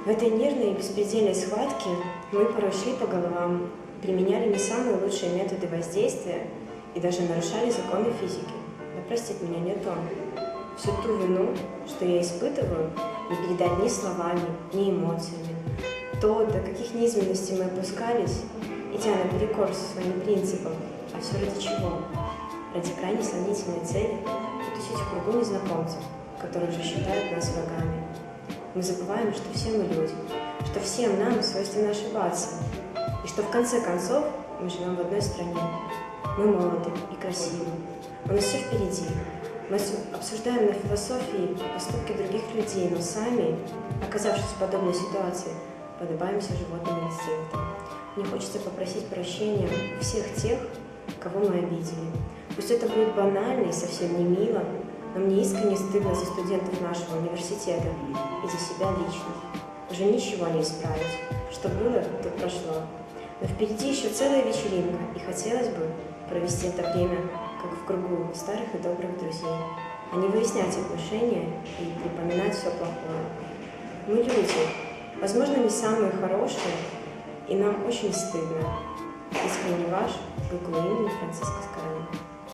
В этой нервной и беспредельной схватке мы порой шли по головам, применяли не самые лучшие методы воздействия и даже нарушали законы физики. Да простит меня не то. Всю ту вину, что я испытываю, не передать ни словами, ни эмоциями. То, до каких низменностей мы опускались, идя наперекор со своим принципом, а все ради чего? Ради крайне сомнительной цели потусить в кругу незнакомцев, которые уже считают нас врагами. Мы забываем, что все мы люди, что всем нам свойственно ошибаться, и что в конце концов мы живем в одной стране. Мы молоды и красивы, у нас все впереди. Мы обсуждаем на философии поступки других людей, но сами, оказавшись в подобной ситуации, подобаемся животным инстинктам. Мне хочется попросить прощения у всех тех, кого мы обидели. Пусть это будет банально и совсем не мило, но мне искренне стыдно за студентов нашего университета и за себя лично. Уже ничего не исправить. Что было, то прошло. Но впереди еще целая вечеринка, и хотелось бы провести это время, как в кругу старых и добрых друзей, а не выяснять отношения и припоминать все плохое. Мы люди, возможно, не самые хорошие, и нам очень стыдно. Искренне ваш, Гуглу имени Франциска Скорана.